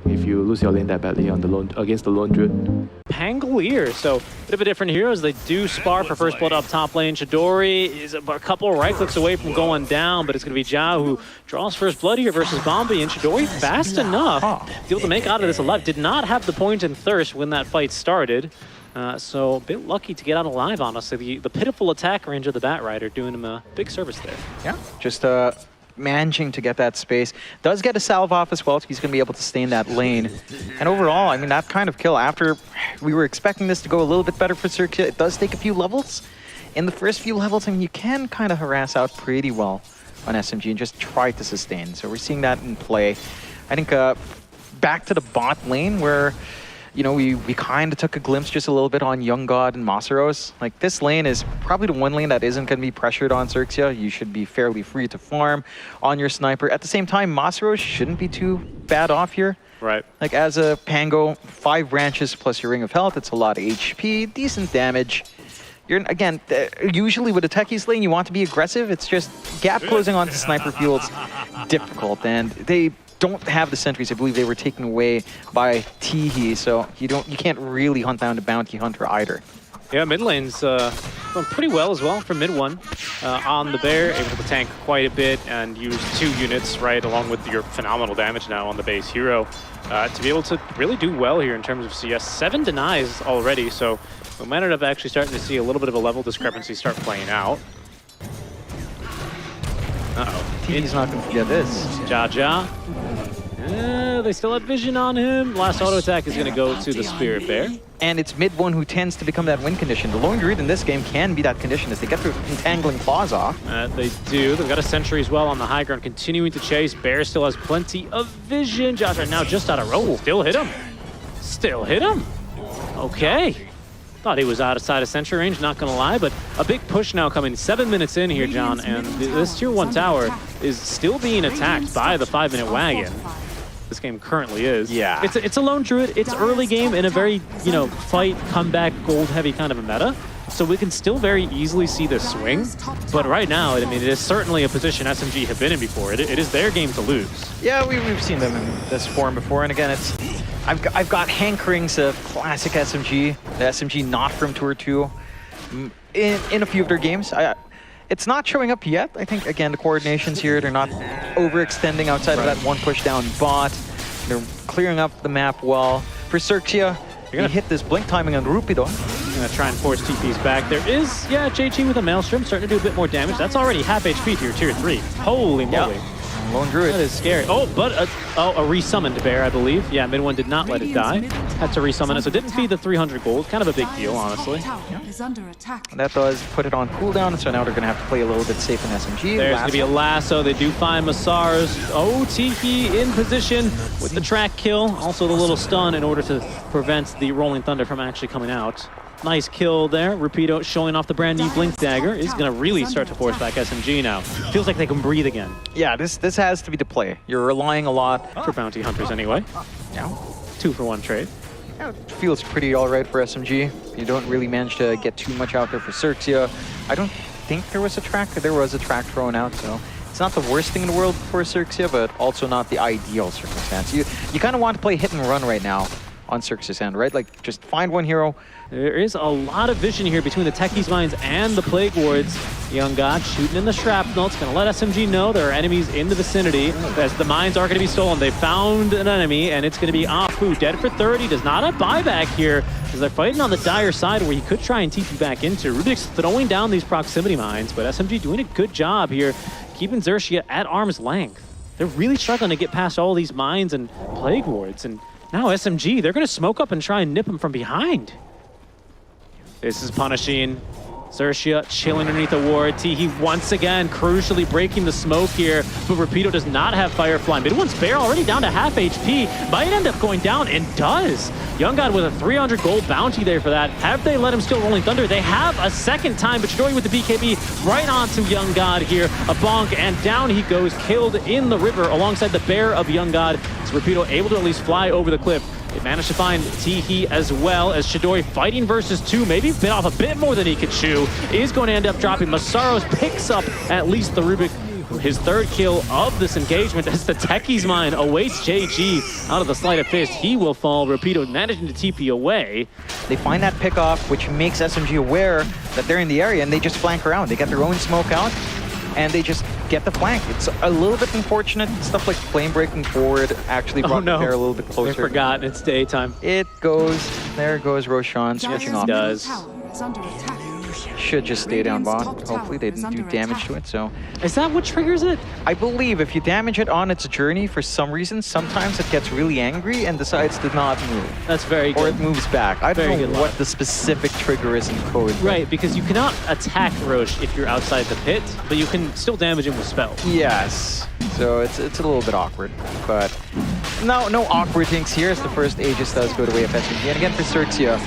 if you lose your lane that badly on the lone against the lone druid. Pangolier, so a bit of a different heroes. They do spar for first blood up top lane. Chidori is a couple of right clicks away from going down, but it's going to be Zhao who draws first blood here versus Bombi, and Chidori fast enough to be able to make out of this alive. Did not have the point in thirst when that fight started. So a bit lucky to get out alive, honestly. The pitiful attack range of the Bat Rider doing him a big service there. Yeah, just managing to get that space. Does get a salve off as well, so he's going to be able to stay in that lane. And overall, I mean, that kind of kill, after we were expecting this to go a little bit better for Xerxia, it does take a few levels. In the first few levels, I mean, you can kind of harass out pretty well on SMG and just try to sustain. So we're seeing that in play. I think back to the bot lane where, you know, we kind of took a glimpse just a little bit on Young God and Masaros. Like, this lane is probably the one lane that isn't going to be pressured on Xerxia. You should be fairly free to farm on your sniper. At the same time, Masaros shouldn't be too bad off here. Right. Like, as a Pango, 5 branches plus your Ring of Health, it's a lot of HP, decent damage. You're, again, usually with a techies lane, you want to be aggressive. It's just gap closing onto sniper field's difficult, and they don't have the sentries. I believe they were taken away by Teehee, so you can't really hunt down the bounty hunter either. Yeah, mid lane's going pretty well as well for mid one. On the bear, able to tank quite a bit and use 2 units, right, along with your phenomenal damage now on the base hero, to be able to really do well here in terms of CS. 7 denies already, so we might end up actually starting to see a little bit of a level discrepancy start playing out. Teehee's not going to forget this. Jaja. They still have vision on him. Last auto attack is going to go to the Spirit Bear. And it's mid one who tends to become that win condition. The lone druid in this game can be that condition as they get their entangling claws off. They do. They've got a sentry as well on the high ground, continuing to chase. Bear still has plenty of vision. Josh right now just out of roll. Still hit him. Still hit him. Okay. Thought he was outside of sentry range, not gonna lie, but a big push now coming 7 minutes in here, John, and this tier 1 tower is still being attacked by the 5-minute wagon. This game currently is. Yeah. It's a lone druid. It's early game in a very, you know, fight, comeback, gold heavy kind of a meta. So we can still very easily see this swing. But right now, I mean, it is certainly a position SMG have been in before. It is their game to lose. Yeah, we've seen them in this form before, and again, it's I've got hankerings of classic SMG, the SMG not from Tour 2, in a few of their games. It's not showing up yet. I think, again, the coordination's here. They're not overextending outside of that one push down bot. They're clearing up the map well. For Xerxia, you're going to hit this blink timing on Rupido. Going to try and force TPs back. There is, yeah, JG with a Maelstrom starting to do a bit more damage. That's already half HP to your tier 3. Holy moly. Yeah. Lone druid. That is scary. Oh, but a resummoned bear, I believe. Yeah, mid one did not let it die. Had to resummon it, so didn't feed the 300 gold. Kind of a big deal, honestly. And that does put it on cooldown, so now they're going to have to play a little bit safe in SMG. There's going to be a lasso. They do find Masaros. Oh, Tiki in position with the track kill. Also the little stun in order to prevent the Rolling Thunder from actually coming out. Nice kill there. Rapido showing off the brand new Blink Dagger is going to really start to force back SMG now. Feels like they can breathe again. Yeah, this has to be the play. You're relying a lot. For bounty hunters anyway. Yeah. 2-for-1 trade. Yeah, it feels pretty all right for SMG. You don't really manage to get too much out there for Xerxia. I don't think there was a track. There was a track thrown out, so it's not the worst thing in the world for Xerxia, but also not the ideal circumstance. You kind of want to play hit and run right now on Xerxia's end, right? Like, just find one hero. There is a lot of vision here between the Techies Mines and the Plague Wards. Young God shooting in the shrapnel. It's going to let SMG know there are enemies in the vicinity as the mines are going to be stolen. They found an enemy, and it's going to be Apu. Dead for 30. Does not have buyback here as they're fighting on the dire side where he could try and TP back into. Rubik's throwing down these proximity mines, but SMG doing a good job here, keeping Xerxia at arm's length. They're really struggling to get past all these mines and Plague Wards, and now SMG, they're going to smoke up and try and nip him from behind. This is punishing Xerxia, chilling underneath the ward. Teehee once again crucially breaking the smoke here, but Rapido does not have Firefly. Mid one's bear already down to half HP. Might end up going down, and does. Young God with a 300 gold bounty there for that. Have they let him still Rolling Thunder? They have a second time, but Chidori with the BKB right onto Young God here. A bonk, and down he goes, killed in the river alongside the bear of Young God. So Rapido able to at least fly over the cliff. They managed to find Teehee as well as Chidori fighting versus 2, maybe bit off a bit more than he could chew. Is going to end up dropping. Masaros picks up at least the Rubik his third kill of this engagement as the Techies mine awaits JG out of the sleight of fist. He will fall. Rapido managing to TP away. They find that pick off, which makes SMG aware that they're in the area, and they just flank around. They get their own smoke out, and they just get the flank. It's a little bit unfortunate. Stuff like flame breaking forward actually brought the pair a little bit closer. I forgot. It's daytime. It goes. There goes Roshan switching off. He does. Should just stay down bot. Hopefully they didn't do damage to it. So is that what triggers it? I believe if you damage it on its journey for some reason, sometimes it gets really angry and decides to not move. That's very good. Or it moves back. I don't know what the specific trigger is in code. Right, because you cannot attack Roche if you're outside the pit, but you can still damage him with spells. Yes. So it's a little bit awkward, but no awkward things here as the first Aegis does go the way of SMG. And again for Xerxia,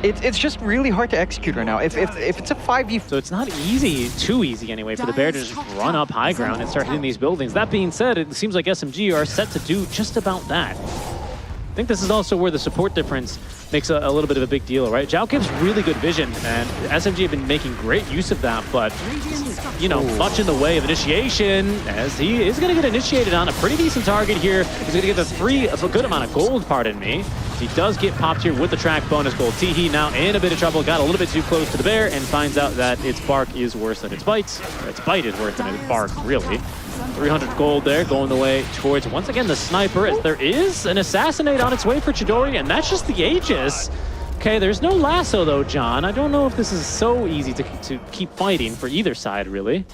it's just really hard to execute right now. If it's a 5v... So it's not easy, too easy anyway, for the Bear to just run up high ground and start hitting these buildings. That being said, it seems like SMG are set to do just about that. I think this is also where the support difference makes a little bit of a big deal, right? Zhao gives really good vision, and SMG have been making great use of that, but, you know, much in the way of initiation, as he is going to get initiated on a pretty decent target here. He's going to get a good amount of gold, pardon me. He does get popped here with the track bonus gold. Teehee now in a bit of trouble, got a little bit too close to the bear, and finds out that its bark is worse than its bite. Or its bite is worse than its bark, really. 300 gold there, going the way towards, once again, the sniper, as there is an assassinate on its way for Chidori, and that's just the Aegis. Okay, there's no lasso, though, John. I don't know if this is so easy to keep fighting for either side, really.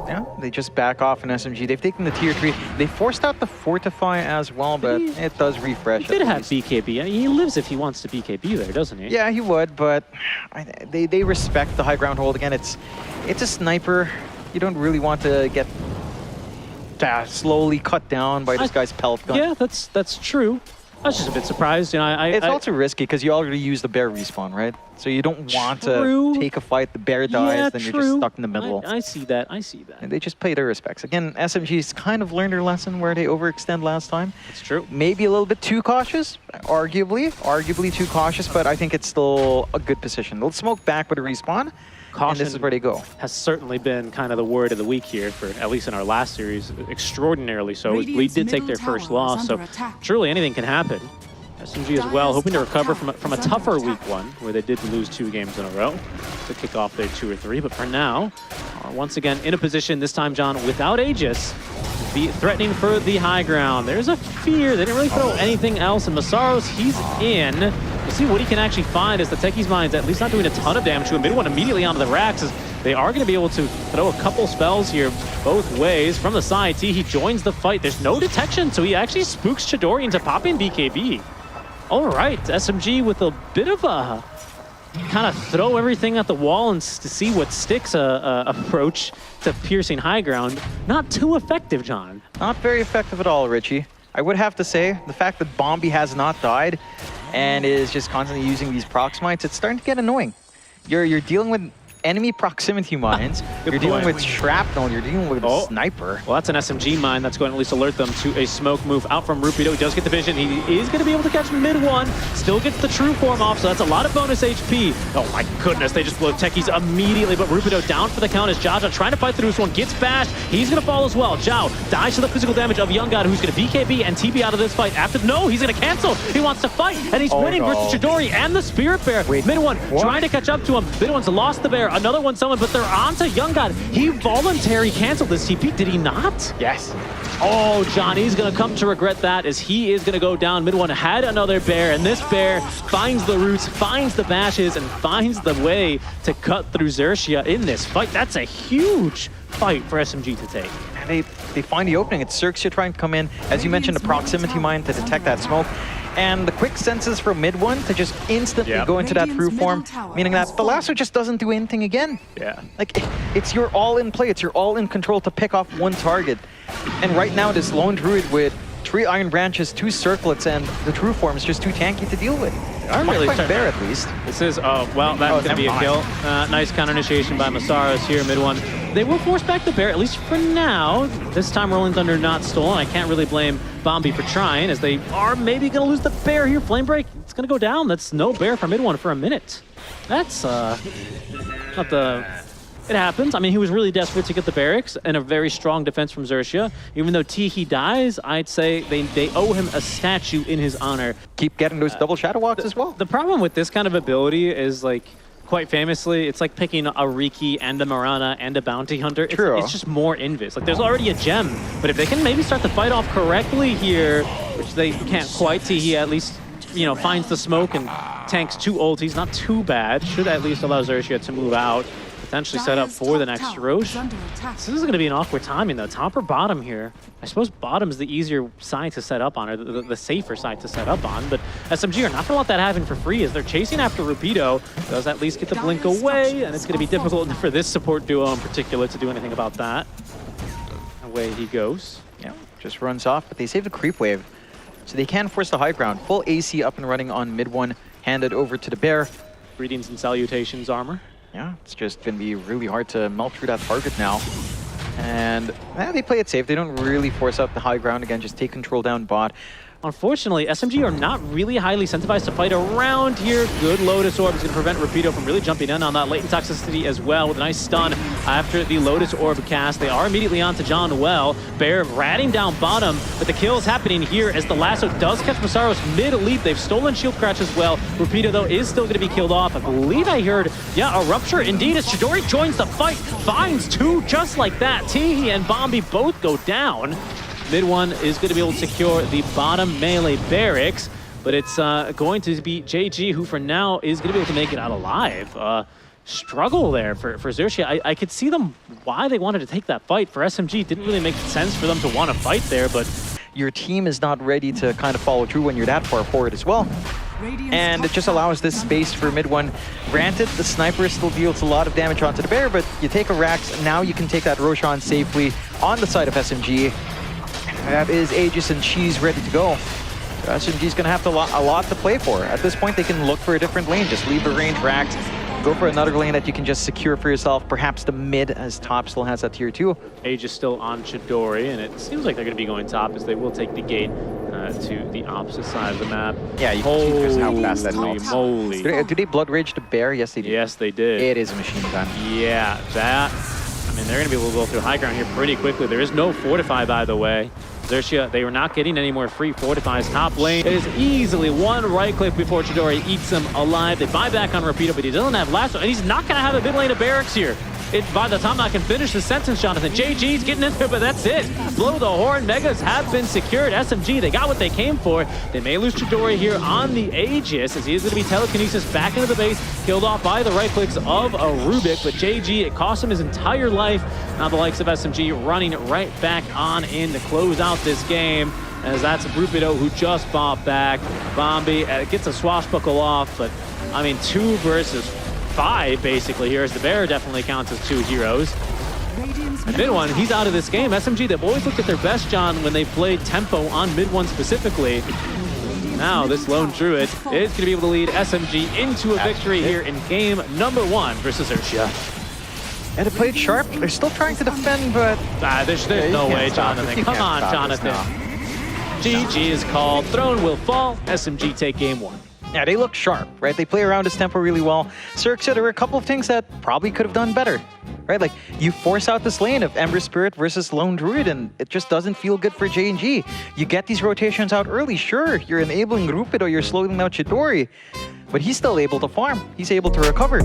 Yeah, they just back off in SMG. They've taken the tier 3. They forced out the Fortify as well, but it does refresh. He did have BKB. He lives if he wants to BKB there, doesn't he? Yeah, he would, but they respect the high ground hold. Again, it's a sniper. You don't really want to get slowly cut down by this guy's pelt gun. Yeah, that's true. I was just a bit surprised. You know, it's also risky because you already used the bear respawn, right? So you don't want to take a fight, the bear dies, then you're just stuck in the middle. I see that, I see that. And they just play their respects. Again, SMG's kind of learned their lesson where they overextend last time. It's true. Maybe a little bit too cautious, arguably too cautious, but I think it's still a good position. They'll smoke back with a respawn. Caution, and this is where they go. Has certainly been kind of the word of the week here, for at least in our last series, extraordinarily so. We did take their first loss, so truly anything can happen. SMG as well, hoping to recover from a tougher week one, where they did lose 2 games in a row to kick off their 2 or 3. But for now, are once again in a position, this time, John, without Aegis, to be threatening for the high ground. There's a fear. They didn't really throw anything else, and Masaros, he's in. We'll see what he can actually find as the Techies mine's at least not doing a ton of damage to him. Mid-1 immediately onto the racks, as they are going to be able to throw a couple spells here both ways. From the side, he joins the fight. There's no detection, so he actually spooks Chidori into popping BKB. All right, SMG with a bit of a kind of throw everything at the wall and to see what sticks approach to piercing high ground. Not too effective, John. Not very effective at all, Richie. I would have to say the fact that Bombi has not died and is just constantly using these proximites, it's starting to get annoying. You're dealing with enemy proximity mines. You're dealing with shrapnel. You're dealing with a sniper. Well, that's an SMG mine that's going to at least alert them to a smoke move out from Rapido. He does get the vision. He is going to be able to catch mid-1. Still gets the true form off, so that's a lot of bonus HP. Oh my goodness, they just blow Techies immediately, but Rapido down for the count as Jaja trying to fight through this one. Gets bashed. He's going to fall as well. Zhao dies to the physical damage of Young God, who's going to BKB and TP out of this fight. After, no, he's going to cancel. He wants to fight, and he's winning versus Chidori and the Spirit Bear. Mid-1 trying to catch up to him. Mid-1's lost the bear. Another one summoned, but they're on to Young God. He voluntarily canceled this TP, did he not? Yes. Oh, Johnny's gonna come to regret that, as he is gonna go down. Mid-1 had another bear, and this bear finds the roots, finds the bashes, and finds the way to cut through Xerxia in this fight. That's a huge fight for SMG to take. And they find the opening. It's Xerxia trying to come in, as you mentioned, a proximity mine to detect that smoke. And the quick senses from mid-1 to just instantly go into that true form, meaning that the lasso just doesn't do anything again. Yeah. Like, it's your all-in play, it's your all-in control to pick off one target. And right now, this lone druid with 3 iron branches, 2 circlets, and the true form is just too tanky to deal with. I'm really bear at least. This is, well, that's going to be a kill. Nice counter initiation by Masaros here, mid-1. They will force back the bear, at least for now. This time Rolling Thunder not stolen. I can't really blame Bombi for trying, as they are maybe going to lose the bear here. Flame Break, it's going to go down. That's no bear for mid-1 for a minute. That's not the It happens. I mean, he was really desperate to get the barracks and a very strong defense from Xerxia. Even though Teehee dies, I'd say they owe him a statue in his honor. Keep getting those double shadow walks as well. The problem with this kind of ability is, like, quite famously, it's like picking a Riki and a Marana and a Bounty Hunter. True. It's just more invis. Like, there's already a gem, but if they can maybe start the fight off correctly here, which they can't quite, Teehee at least, you know, finds the smoke and tanks 2 ultis. Not too bad. Should at least allow Xerxia to move out. Potentially set up for the next Roche. This is going to be an awkward timing, though. Top or bottom here? I suppose bottom's the easier side to set up on, or the safer side to set up on, but SMG are not going to let that happen for free as they're chasing after Rapido. Does at least get the blink away, and it's going to be difficult for this support duo in particular to do anything about that. Away he goes. Yeah, just runs off, but they save the creep wave. So they can force the high ground. Full AC up and running on mid one, handed over to the bear. Greetings and salutations, armor. Yeah, it's just going to be really hard to melt through that target now. And they play it safe. They don't really force up the high ground again, just take control down bot. Unfortunately, SMG are not really highly incentivized to fight around here. Good Lotus Orb is going to prevent Rapido from really jumping in on that latent toxicity as well with a nice stun after the Lotus Orb cast. They are immediately on to John Well. Bear ratting down bottom, but the kill is happening here as the lasso does catch Masaros mid-leap. They've stolen Shield Crash as well. Rapido, though, is still going to be killed off. I believe I heard, yeah, a rupture indeed as Chidori joins the fight. Finds 2 just like that. Teehee and Bombi both go down. Mid one is going to be able to secure the bottom melee barracks, but it's going to be JG, who for now is going to be able to make it out alive. Struggle there for Xerxia. I could see them why they wanted to take that fight. For SMG, it didn't really make sense for them to want to fight there, but your team is not ready to kind of follow through when you're that far forward as well. And it just allows this space for mid one. Granted, the sniper still deals a lot of damage onto the bear, but you take a Rax, now you can take that Roshan safely on the side of SMG. That is Aegis, and she's ready to go. So SMG's going to have a lot to play for. At this point, they can look for a different lane. Just leave the range racked. Go for another lane that you can just secure for yourself. Perhaps the mid, as top still has that tier 2. Aegis still on Chidori, and it seems like they're going to be going top as they will take the gate to the opposite side of the map. Yeah, you can see just how fast that Holy melts. moly. Do they Blood Rage the bear? Yes, they do. Yes, they did. It is a machine gun. Yeah, that... I mean, they're going to be able to go through high ground here pretty quickly. There is no Fortify, by the way. Xerxia, they were not getting any more free Fortifies. Top lane, it is easily one right click before Chidori eats him alive. They buy back on Rapido, but he doesn't have lasso, and he's not going to have a mid lane of barracks here. By the time I can finish the sentence, Jonathan, JG's getting in there, but that's it. Blow the horn. Megas have been secured. SMG, they got what they came for. They may lose Chidori here on the Aegis, as he is going to be telekinesis back into the base, killed off by the right clicks of a Rubik, but JG, it cost him his entire life. Now the likes of SMG running right back on in to close out this game, as that's Rapido who just bought back. Bombi gets a swashbuckle off, but I mean, 2 versus 5 basically here, as the bear definitely counts as 2 heroes. And mid one, he's out of this game. SMG, they've always looked at their best, John, when they played tempo on mid one specifically. Now this lone druid is going to be able to lead SMG into a victory here in game number 1 versus Xerxia. And they played sharp. They're still trying to defend, but there's no way, Jonathan. Come on, Jonathan. GG is called. Throne will fall. SMG take game 1. Yeah, they look sharp, right? They play around his tempo really well. Xerxia, there were a couple of things that probably could have done better, right? Like, you force out this lane of Ember Spirit versus Lone Druid, and it just doesn't feel good for J&G. You get these rotations out early, sure, you're enabling Rapido, you're slowing down Chidori, but he's still able to farm. He's able to recover.